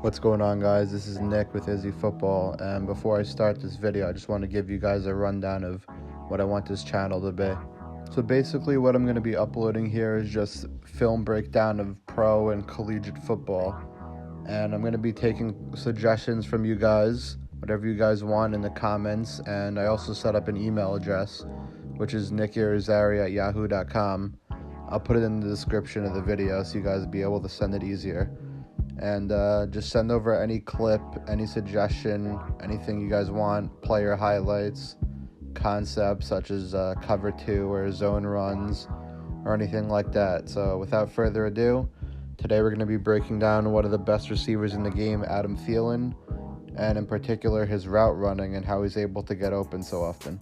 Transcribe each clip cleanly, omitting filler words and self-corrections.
What's going on, guys? This is Nick with Izzy Football, and before I start this video, I just want to give you guys a rundown of what I want this channel to be. So basically what I'm going to be uploading here is just film breakdown of pro and collegiate football, and I'm going to be taking suggestions from you guys, whatever you guys want in the comments, and I also set up an email address, which is nickirizarry@yahoo.com. I'll put it in the description of the video so you guys will be able to send it easier. And just send over any clip, any suggestion, anything you guys want, player highlights, concepts such as cover 2 or zone runs, or anything like that. So without further ado, today we're going to be breaking down one of the best receivers in the game, Adam Thielen, and in particular his route running and how he's able to get open so often.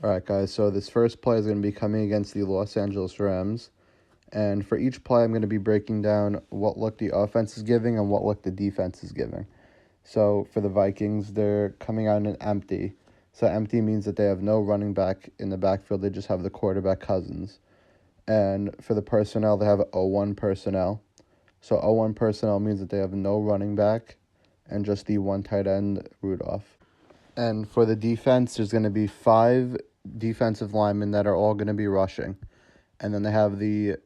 Alright guys, so this first play is going to be coming against the Los Angeles Rams. And for each play, I'm going to be breaking down what look the offense is giving and what look the defense is giving. So for the Vikings, they're coming out in empty. So empty means that they have no running back in the backfield. They just have the quarterback Cousins. And for the personnel, they have 0-1 personnel. So 0-1 personnel means that they have no running back and just the one tight end, Rudolph. And for the defense, there's going to be 5 defensive linemen that are all going to be rushing. And then they have the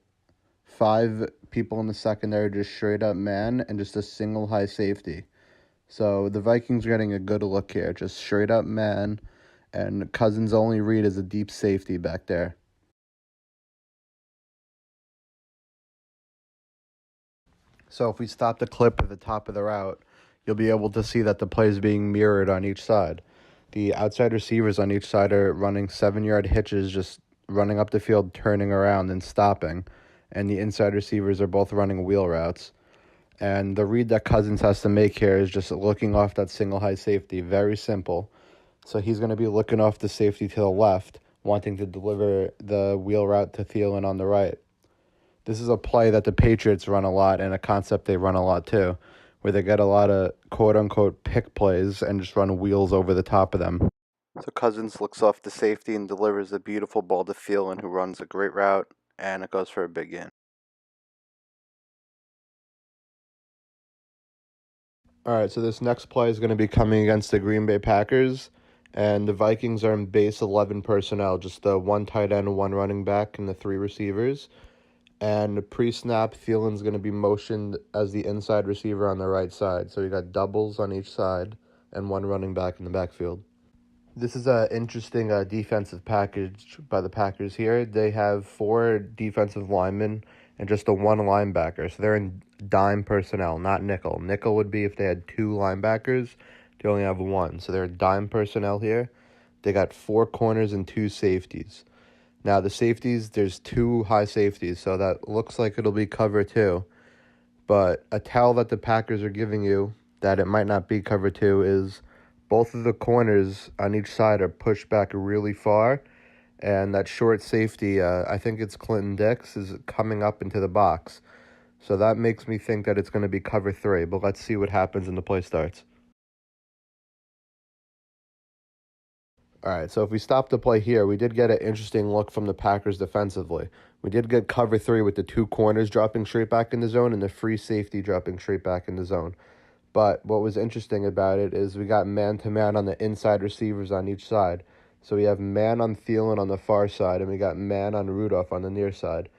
5 people in the secondary, just straight up man, and just a single high safety. So the Vikings are getting a good look here, just straight up man, and Cousins' only read is a deep safety back there. So if we stop the clip at the top of the route, you'll be able to see that the play is being mirrored on each side. The outside receivers on each side are running 7-yard hitches, just running up the field, turning around and stopping. And the inside receivers are both running wheel routes. And the read that Cousins has to make here is just looking off that single high safety. Very simple. So he's going to be looking off the safety to the left, wanting to deliver the wheel route to Thielen on the right. This is a play that the Patriots run a lot and a concept they run a lot too, where they get a lot of quote-unquote pick plays and just run wheels over the top of them. So Cousins looks off the safety and delivers a beautiful ball to Thielen, who runs a great route, and it goes for a big gain. All right, so this next play is going to be coming against the Green Bay Packers, and the Vikings are in base 11 personnel, just the one tight end, one running back, and the 3 receivers. And pre-snap, Thielen's going to be motioned as the inside receiver on the right side. So we got doubles on each side and one running back in the backfield. This is an interesting defensive package by the Packers here. They have 4 defensive linemen and just a 1 linebacker. So they're in dime personnel, not nickel. Nickel would be if they had 2 linebackers. They only have 1. So they're dime personnel here. They got 4 corners and 2 safeties. Now the safeties, there's 2 high safeties, so that looks like it'll be cover 2. But a tell that the Packers are giving you that it might not be cover 2 is both of the corners on each side are pushed back really far, and that short safety, I think it's Clinton Dix, is coming up into the box. So that makes me think that it's going to be cover 3, but let's see what happens when the play starts. All right, so if we stop the play here, we did get an interesting look from the Packers defensively. We did get cover 3 with the 2 corners dropping straight back in the zone and the free safety dropping straight back in the zone. But what was interesting about it is we got man-to-man on the inside receivers on each side. So we have man on Thielen on the far side, and we got man on Rudolph on the near side.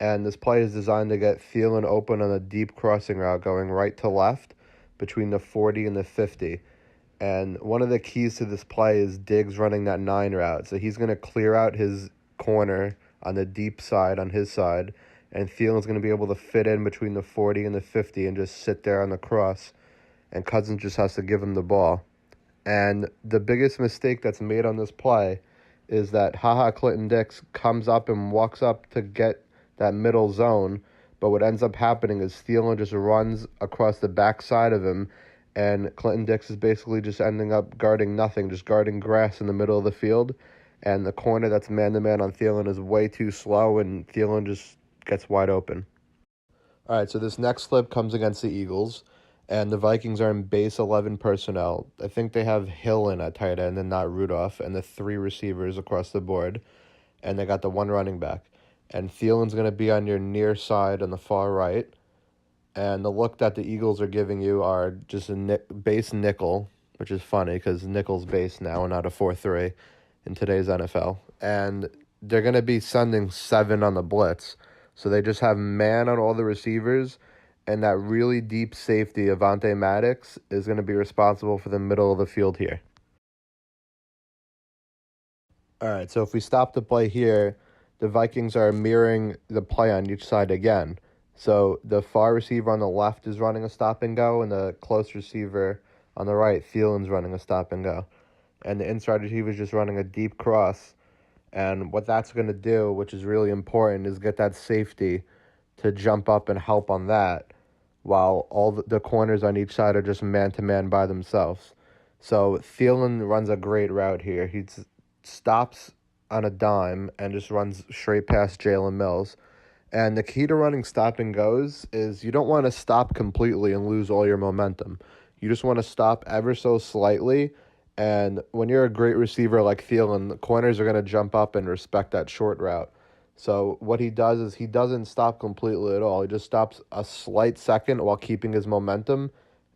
And this play is designed to get Thielen open on a deep crossing route going right to left between the 40 and the 50. And one of the keys to this play is Diggs running that 9 route. So he's going to clear out his corner on the deep side on his side, and Thielen's going to be able to fit in between the 40 and the 50 and just sit there on the cross, and Cousins just has to give him the ball. And the biggest mistake that's made on this play is that Clinton Dix comes up and walks up to get that middle zone, but what ends up happening is Thielen just runs across the backside of him, and Clinton Dix is basically just ending up guarding nothing, just guarding grass in the middle of the field, and the corner that's man-to-man on Thielen is way too slow, and Thielen just gets wide open. All right, so this next flip comes against the Eagles, and the Vikings are in base 11 personnel. I think they have Hill in at tight end and not Rudolph, and the 3 receivers across the board, and they got the 1 running back. And Thielen's going to be on your near side on the far right, And the look that the Eagles are giving you are just a base nickel, which is funny because nickel's base now and not a 4-3 in today's NFL. And they're going to be sending 7 on the blitz. So they just have man on all the receivers, and that really deep safety, Avonte Maddox, is going to be responsible for the middle of the field here. All right, so if we stop the play here, the Vikings are mirroring the play on each side again. So the far receiver on the left is running a stop and go, and the close receiver on the right, Thielen's running a stop and go. And the inside receiver is just running a deep cross. And what that's going to do, which is really important, is get that safety to jump up and help on that, while all the corners on each side are just man-to-man by themselves. So Thielen runs a great route here. He stops on a dime and just runs straight past Jalen Mills. And the key to running stop and goes is you don't want to stop completely and lose all your momentum. You just want to stop ever so slightly. And when you're a great receiver like Thielen, the corners are going to jump up and respect that short route. So what he does is he doesn't stop completely at all. He just stops a slight second while keeping his momentum.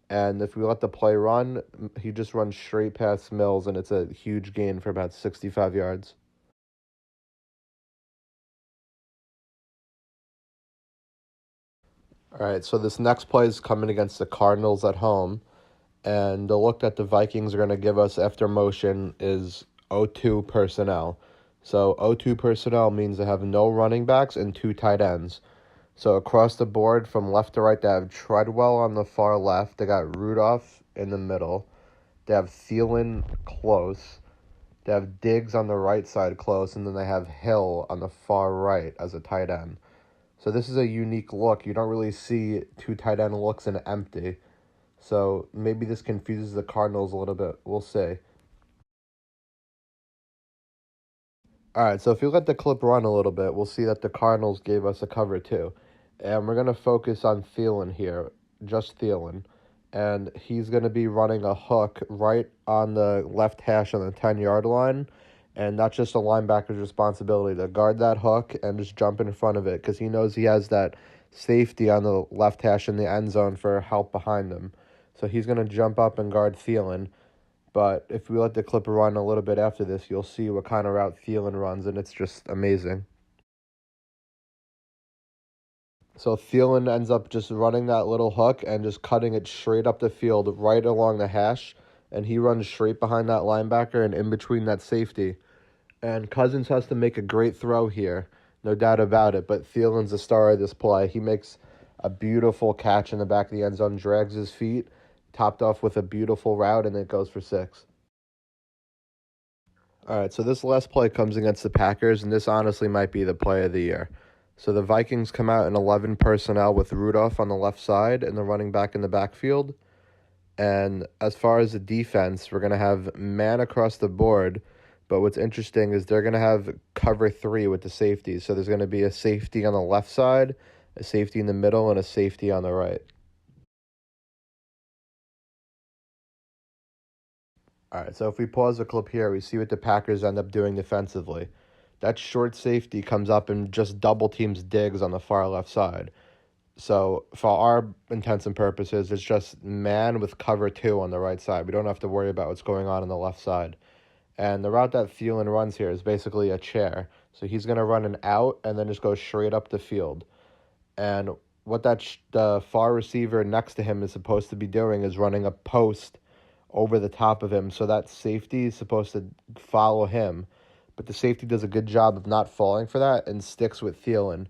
And if we let the play run, he just runs straight past Mills, and it's a huge gain for about 65 yards. All right, so this next play is coming against the Cardinals at home. And the look that the Vikings are going to give us after motion is 0-2 personnel. So 0-2 personnel means they have no running backs and 2 tight ends. So across the board from left to right, they have Treadwell on the far left. They got Rudolph in the middle. They have Thielen close. They have Diggs on the right side close. And then they have Hill on the far right as a tight end. So this is a unique look. You don't really see 2 tight end looks in empty. So maybe this confuses the Cardinals a little bit. We'll see. All right, so if you let the clip run a little bit, we'll see that the Cardinals gave us a cover too. And we're going to focus on Thielen here, just Thielen. And he's going to be running a hook right on the left hash on the 10-yard line. And that's just a linebacker's responsibility to guard that hook and just jump in front of it because he knows he has that safety on the left hash in the end zone for help behind him. So he's going to jump up and guard Thielen. But if we let the clip run a little bit after this, you'll see what kind of route Thielen runs, and it's just amazing. So Thielen ends up just running that little hook and just cutting it straight up the field right along the hash, and he runs straight behind that linebacker and in between that safety. And Cousins has to make a great throw here, no doubt about it, but Thielen's the star of this play. He makes a beautiful catch in the back of the end zone, drags his feet, topped off with a beautiful route, and it goes for 6. All right, so this last play comes against the Packers, and this honestly might be the play of the year. So the Vikings come out in 11 personnel with Rudolph on the left side and the running back in the backfield. And as far as the defense, we're going to have man across the board. But what's interesting is they're going to have cover 3 with the safeties. So there's going to be a safety on the left side, a safety in the middle, and a safety on the right. All right, so if we pause the clip here, we see what the Packers end up doing defensively. That short safety comes up and just double teams Diggs on the far left side. So for our intents and purposes, it's just man with cover 2 on the right side. We don't have to worry about what's going on the left side. And the route that Thielen runs here is basically a chair. So he's going to run an out and then just go straight up the field. And what the far receiver next to him is supposed to be doing is running a post over the top of him. So that safety is supposed to follow him. But the safety does a good job of not falling for that and sticks with Thielen.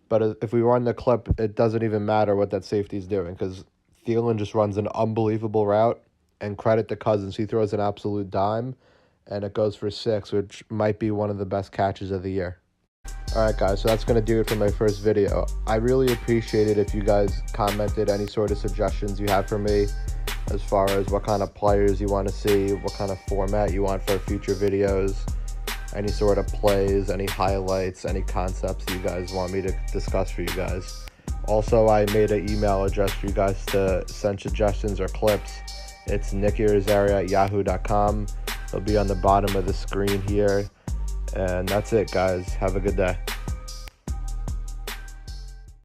But if we run the clip, it doesn't even matter what that safety is doing because Thielen just runs an unbelievable route. And credit to Cousins, he throws an absolute dime, and it goes for 6, which might be one of the best catches of the year. All right, guys, so that's going to do it for my first video. I really appreciate it if you guys commented any sort of suggestions you have for me as far as what kind of players you want to see, what kind of format you want for future videos, any sort of plays, any highlights, any concepts you guys want me to discuss for you guys. Also, I made an email address for you guys to send suggestions or clips. It's nickirizarry@yahoo.com. It'll be on the bottom of the screen here. And that's it, guys. Have a good day.